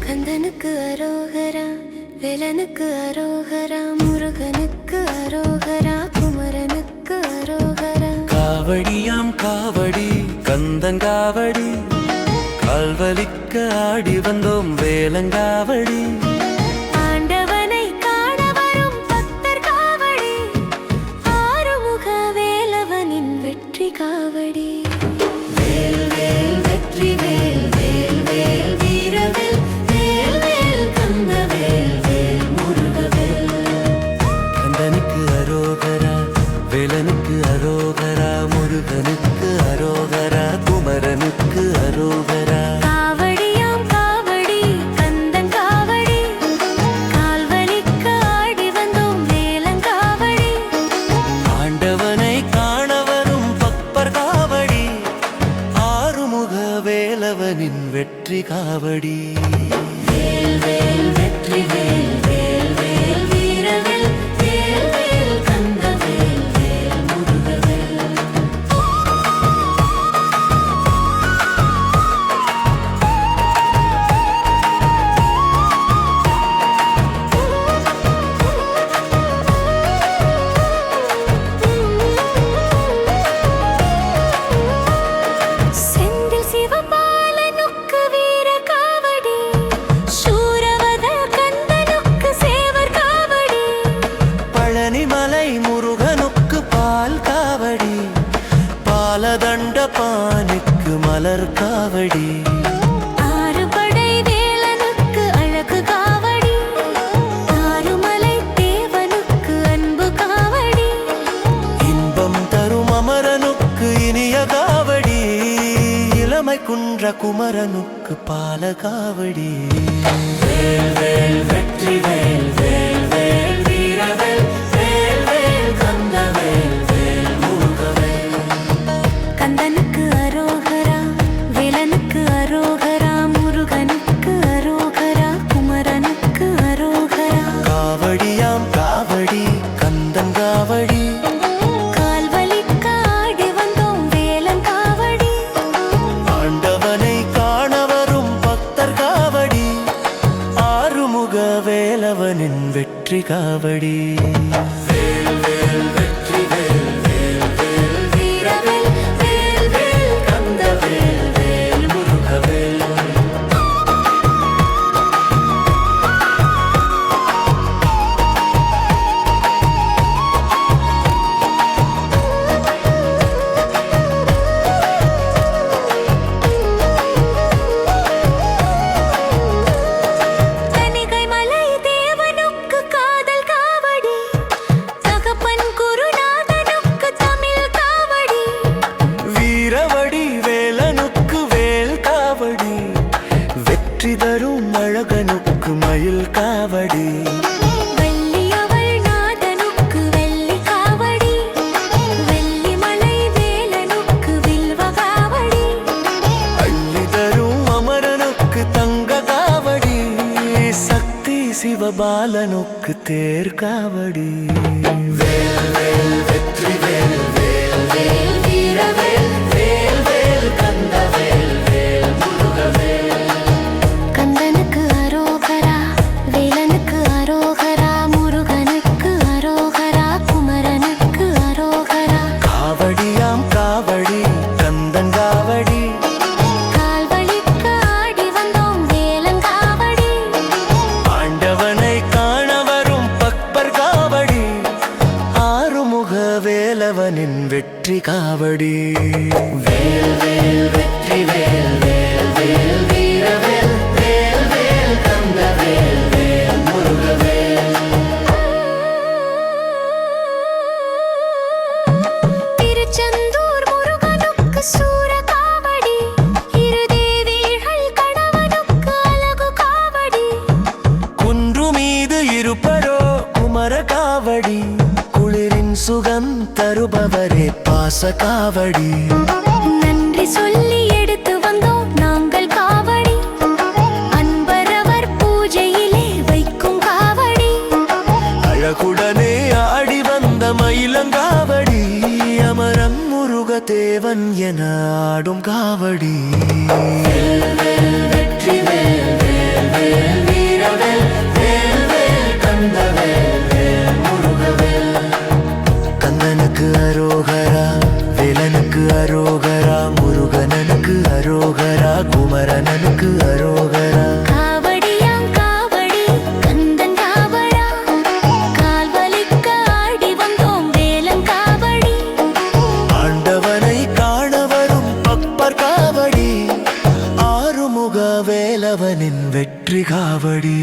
கந்தனுக்கு அரோகரா, வேலனுக்கு அரோகரா, முருகனுக்கு அரோகரா, குமரனுக்கு அரோகரா. காவடியாம் காவடி கந்தங்காவடி, கால்வலிக்க ஆடி வந்தோம் வேலங்காவடி. ஆண்டவனை காண வரும் பக்தர் காவடி, ஆறுமுக வேலவனின் வெற்றி காவடி. வேல் வேல் வெற்றி வேல், வேல் வேல் வீரவேல், வேல் வேல் கந்த வேல், வேல் முருகவேல். கந்தனுக்கு அரோகரா, வேலனுக்கு அரோகரா, முருகனுக்கு அரோகரா, குமரனுக்கு அரோகரா. காவடியாம் காவடி கந்தங்காவடி, கால்வலிக்க ஆடி வந்தோம் வேலங்காவடி. ஆண்டவனை காண வரும் பக்தர் காவடி, ஆறுமுக வேலவனின் வெற்றி காவடி. வேல் வேல் வெற்றி வேல், வேல் வேல் வீரவேல், வேல் வேல் கந்த வேல், வேல் முருகவேல். செந்தில் சிவபாலனுக்கு வீர காவடி, சூரவத கந்தனுக்கு சேவர் காவடி. பழனிமலை முருகனுக்கு பால் காவடி, பாலதண்ட பானுக்கு மலர் காவடி. ஆறுபடை வேலனுக்கு அழகு காவடி, ஆறுமலை தேவனுக்கு அன்பு காவடி. இன்பம் தரும் அமரனுக்கு இனிய காவடி, இளமை குன்ற குமரனுக்கு பால காவடி. வேல் வேல் வெற்றி வேல், வேல் வேல் வீரவேல், வேல் வேல் கந்த வேல், வேல் முருகவேல். கந்தனுக்கு அரோகரா, வேலனுக்கு அரோகரா, முருகனுக்கு அரோகரா, குமரனுக்கு அரோகரா. காவடியாம் காவடி கந்தங்காவடி, கால்வலிக்க ஆடி வந்தோம் வேலங்காவடி. ஆண்டவனை காண வரும் பக்தர் காவடி, ஆறுமுக வேலவனின் வெற்றி காவடி. வேல் வேல் வெற்றி வேல், வேல் வேல் வீரவேல், வேல் வேல் கந்த வேல், வேல் முருகவேல். தணிகை மலை தேவனுக்கு காதல் காவடி, தகப்பன் குருநாதனுக்கு தமிழ் காவடி. வீரவடி வேலனுக்கு வேல் காவடி, வெற்றி தரும் அழகனுக்கு மயில் காவடி. வெள்ளியவள் நாதனுக்கு வெள்ளி காவடி, வெள்ளிமலை வேலனுக்கு வில்வ காவடி. அள்ளி தரும் அமரனுக்கு தங்க காவடி, சக்தி சிவபாலனுக்கு தேர் காவடி. வேல் வேல் வெற்றி வேல், வேல் வேல் வீரவேல், வேல் வேல் கந்த வேல், வேல் முருகவேல். கந்தனுக்கு அரோகரா, வேலனுக்கு அரோகரா, முருகனுக்கு அரோகரா, குமரனுக்கு அரோகரா. காவடியாம் காவடி கந்தங்காவடி, கால்வலிக்க ஆடி வந்தோம் வேலங்காவடி. ஆண்டவனை காண வரும் பக்தர் காவடி, ஆறுமுக வேலவனின் வெற்றி காவடி. வேல் வேல் வெற்றி வேல், வேல் வேல் வீரவேல், வேல் வேல் கந்த வேல், வேல் முருகவேல். திருச்செந்தூர் முருகனுக்கு சூர காவடி, இருதேவிகள் கணவனுக்கு அழகு காவடி. குன்று மீது இருப்பரோ குமர காவடி, குளிரின் சுகம் தருபவரே பாச காவடி. சொல்லி எடுத்து வந்தோம் நாங்கள் காவடி அன்பரவர் பூஜையிலே வைக்கும் காவடி அழகுடனே ஆடி வந்த மயிலங்காவடி அமரம் முருகதேவன் என ஆடும் காவடி கந்தனுக்கு அரோகரா, வேலனுக்கு அரோகரா, முருகனனுக்கு அரோகரா, குமரனனுக்கு அரோகரா. காவடியாம் காவடி கந்தன் காவடா கால் வலிக்க ஆடி வந்தோம் வேலன் காவடி ஆண்டவனை காண வரும் பக்பர் காவடி ஆறுமுக வேலவனின் வெற்றி காவடி